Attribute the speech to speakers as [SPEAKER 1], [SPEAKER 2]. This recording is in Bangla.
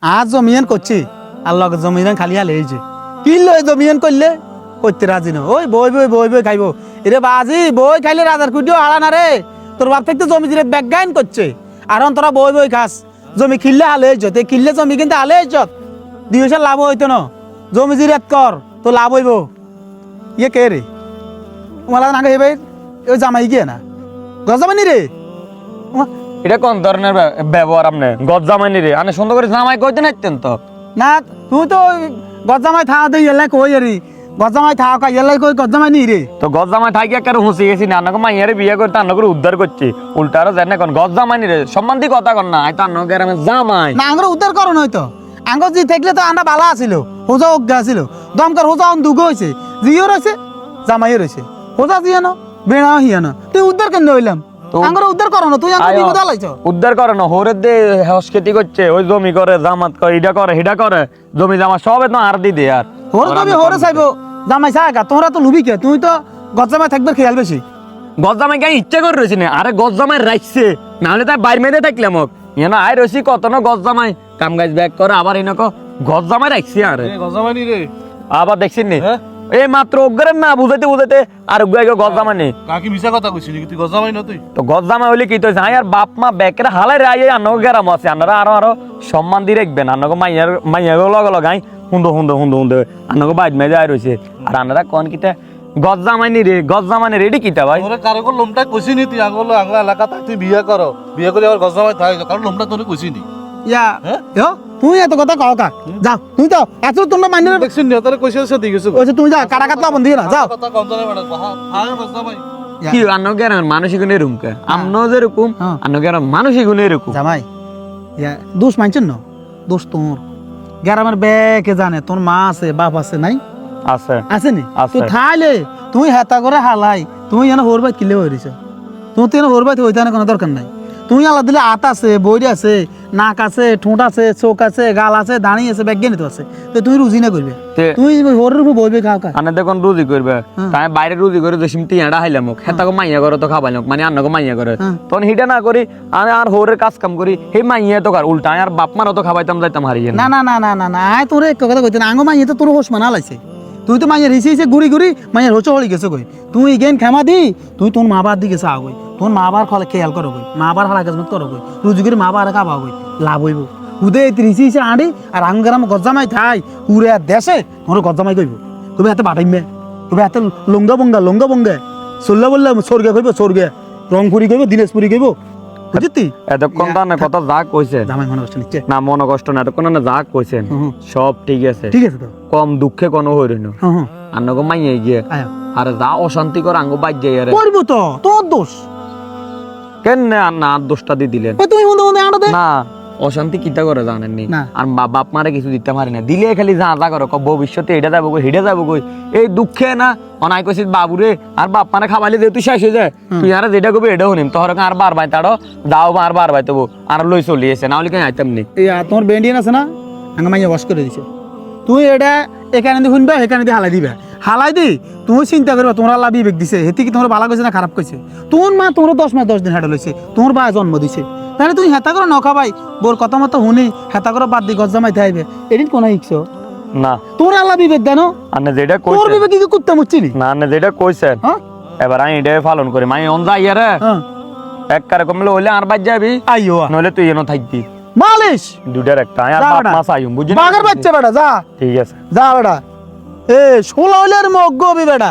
[SPEAKER 1] আজ জমিয়ান করছি আর লগে জমিয়ান খালি হালে এই যে কিনলো জমিয়ান করলে করতে রাজি না ওই বই বই বই বই খাইবো এরে বাজি বই খাইলে রাজার কুটিও হারা না রে তোর বাপ থেকে জমি জিরে ব্যাগাইন করছে আর তোরা বই বই খাস জমি কিনলে হালে ইজ্জত এই কিনলে জমি কিন্তু হালে ইজ্জত 2 পয়সা লাভ হইতো না জমি জিরাত কর তো লাভ হইব ইয়ে কে রে তোমার না খাইবে ওই জামাই গিয়ে না গজামানি রে
[SPEAKER 2] এটা কোন ধরনের ব্যবহার আপনি গদ জামাইনি রে আনে সুন্দর করে জামাই কইতে নাইতেন তো
[SPEAKER 1] না তুই তো গজামাই থাকা দিয়ে এলাই কই আরি গজামাই থাকা এলাই কই গজামাই নি রে
[SPEAKER 2] তো গদ জামাই থাকি একারে হুঁসি গেছি না আন্নাকে মাইয়ারে বিয়ে করতে আন্নাকে উদ্ধার করছি উল্টা আরো জানে কোন গদ জামাইনি রে সম্মান দিয়ে কথা কর না আই তো আন্নাকে গ্রামে জামাই
[SPEAKER 1] না আঙ্গুর উদ্ধার করো নয়তো আঙ্গুর জি থাকলে তো আন্না বালা আছিল হোজা অজ্ঞা আছিল দমকার হোজা দুগো হয়েছে জিও রয়েছে জামাইও রয়েছে হোজা জিও না বেড়া হিয়া না তুই উদ্ধার কেন হইলাম আঙ্গুর উদ্ধার করো না তুই আঙ্গুর বিপদ আলাইছ
[SPEAKER 2] উদ্ধার করে না হোরে দে হসকেতি করছে ওই জমি করে জামাত করে এটা করে হেডা করে জমি জামা সবে তো আর দি দে আর
[SPEAKER 1] হোরে তুমি হোরে চাইবো জামাই চাগা তোরা তো লুবি কে তুই তো গজামাই থাকবে খেয়াল বেশি
[SPEAKER 2] গজ জামাই গাই ইচ্ছা করে রয়েছি না আরে গজ জামাই রাখছে নাহলে তাই বাইর মেয়েদে থাকলাম হোক ইয়ে আয় রয়েছি কত না গজ জামাই কাম গাছ ব্যাগ করে আবার এনেকো গজ জামাই রাখছি আরে
[SPEAKER 3] গজামানি রে
[SPEAKER 2] আবার দেখছিস নি এই মাত্র অজ্ঞান না বুঝাইতে বুঝাইতে আর গজ জামাই নেই
[SPEAKER 3] কাকি মিছা কথা কইছিস নাকি তুই গজামাই না তুই
[SPEAKER 2] তো গজ জামাই হইলে কি তো আর বাপ মা ব্যাকের হালাই রাই আন্নগো গেরাম আছে আন্নারা আরো আরো সম্মান দিয়ে রাখবেন আন্নগো মাইয়ার লগ লগাই হুন্দো হুন্দো হুন্দো হুন্দো আন্নগো বাইদ মেয়ে যায় রয়েছে আর আন্নারা কোন কিতা গজ জামাইনি রে গজ জামাইনি রেডি কিতা ভাই
[SPEAKER 3] তোরে কারো লোমটা কইছি নি তুই আগলো আগলা এলাকা তুই বিয়ে করো বিয়ে করে আবার গজামাই থাক কারণ লোমটা তোরে কইছি নি
[SPEAKER 1] ইয়া ইয়ো তুই এত কথা কও কা যাও তুই যাও এত তোমরা মাইনে
[SPEAKER 3] দেখছিস নি তোরে কইছে সে দিগেছে
[SPEAKER 1] ওই তুই যা কাটা কাটলা বন্ধ দিয়ে না যাও
[SPEAKER 3] কথা কম জানে বড় হ্যাঁ গজামাই
[SPEAKER 2] কি আন্নগো গেরাম মানসিক গুণে রুমকে আমনো যে রকম আন্নগো গেরাম মানসিক গুণে রকম
[SPEAKER 1] জামাই ইয়া দোষ মানছেন না দোষ তোর গ্রামের ব্যাকে জানে তোর মা আছে বাপ আছে নাই
[SPEAKER 2] আছে
[SPEAKER 1] আছে নি
[SPEAKER 2] আছে।
[SPEAKER 1] তুই থাইলে তুই হেতা করে হালাই তুই এনে হোর বাই কিলে হইরিছ তুই তো এনে হোর বাই হইতে কোনো দরকার নাই তুই আলা দিলে আত আছে বইরি আছে নাক আছে ঠোঁট আছে চোখ আছে গাল আছে দাঁড়ি আছে ব্যাজ্ঞানিত আছে তো তুই রুজি না করবে
[SPEAKER 2] তে-
[SPEAKER 1] তুই হোরের উপর বইবে খাও খা
[SPEAKER 2] আনে দেখুন রুজি করবে তাই বাইরে রুজি করে দেশিম টিয়াটা হাইলাম হেতাকে মাইয়া করে তো খাবাইলাম মানে আন্নকে মাইয়া করে তখন হিটা না করি আমি আর হোরের কাজ কাম করি হে মাইয়া তো কার উল্টা আর বাপ মারও তো খাবাইতাম যাইতাম হারিয়ে
[SPEAKER 1] না না না না না না আয় তোর এক কথা কইতে না আঙ্গ মাইয়ে তো তোর হোশ মানা লাইছে তুই তো মাইয়ের হিসে ঘুরি ঘুরি মাইয়ের হোচ হলি গেছে কই তুই গেন ক্ষমা দি তুই তোর মা বাবার দিকে চা কই তোর মা বাবার খলে খেয়াল করো কই মা বাবার হালা গাছ করো কই রুজি করে মা বাবার খাবা কই লাভ হইব উদে হিসে আড়ি আর আঙ্গারাম গজ্জামাই থাই পুরে দেশে তোর গজ্জামাই কইব তুমি এত বাটাইমে তুমি এত লঙ্গা বঙ্গা চল্লা বললে স্বর্গে কইব স্বর্গে রংপুরি কইব দিনাজপুরি কইব বুঝতি
[SPEAKER 2] এতক্ষণ তো না কথা যা কইছে
[SPEAKER 1] জামাই মনে কষ্ট নিচ্ছে
[SPEAKER 2] না মনে কষ্ট না এতক্ষণ না যা কইছেন সব ঠিক আছে
[SPEAKER 1] ঠিক আছে তো
[SPEAKER 2] কম দুঃখে কোনো হইরইন
[SPEAKER 1] হ্যাঁ
[SPEAKER 2] আন্নগো মাইয়া গিয়ে
[SPEAKER 1] আয়া
[SPEAKER 2] আর যা অশান্তি কর আঙ্গ বাজ যাই আরে
[SPEAKER 1] করবো তো তোর দোষ
[SPEAKER 2] কেন না আর দোষটা দিয়ে দিলেন
[SPEAKER 1] তুই মনে আনো দে
[SPEAKER 2] না অশান্তি কিতা করে জানেননি
[SPEAKER 1] না।
[SPEAKER 2] আর বাপ মারে কিছু দিতে পারি না দিলে খালি যা যা করো ভবিষ্যতে এটা যাবো কই হেডে যাবো কই এই দুঃখে না অনাই কইছিস বাবুরে আর বাপ মারে খাবাইলে যেহেতু শেষ হয়ে যায় তুই আর যেটা কবি এটা শুনিম তোর আর বার বাই তাড়ো যাও আর বার বাই তবু আর লই চলি এসে না হলে কেন আইতাম নি
[SPEAKER 1] এই তোমার বেন্ডিয়ান আছে না আঙ্গা মাইয়া ওয়াশ করে দিছে তুই এটা এখানে দিয়ে শুনবা এখানে দিয়ে হালাই দিবা হালাই দি তুমি চিন্তা করবা তোমার আল্লাহ বিবেক দিছে হেতি কি তোমার ভালো কইছে না খারাপ কইছে তোর মা তোমার 10 মাস 10 দিন হাঁটা লইছে তোমার বা জন্ম দিছে তাহলে তুই হেতা করে নখা ভাই বোর কথা মতো শুনি হেতা করে বাদ দি গজ্জামাই থাইবে এদিন কোন ইচ্ছো
[SPEAKER 2] না
[SPEAKER 1] তোর আল্লাহ বিবেক দেন
[SPEAKER 2] আনে যেটা
[SPEAKER 1] তোর
[SPEAKER 2] কইছেন
[SPEAKER 1] বিবেক কি কুত্তা মুচ্ছিলি
[SPEAKER 2] না আনে যেটা কইছেন
[SPEAKER 1] হ্যাঁ
[SPEAKER 2] এবার আমি এটাই পালন করি মাই অন যাই রে
[SPEAKER 1] হ্যাঁ
[SPEAKER 2] এক কারে কমলে হইলে আর বাজ যাবি
[SPEAKER 1] আইও
[SPEAKER 2] নইলে তুই এনো থাকবি
[SPEAKER 1] মালিশ
[SPEAKER 2] দুটার একটা আর
[SPEAKER 1] যা
[SPEAKER 2] বাপ
[SPEAKER 1] বেটা।
[SPEAKER 2] মাস আইম বুঝলি
[SPEAKER 1] বাগার বাচ্চা বেটা যা
[SPEAKER 2] ঠিক আছে
[SPEAKER 1] যা বেটা এ ষোলো হইলে আর মগ্গ হবি বেটা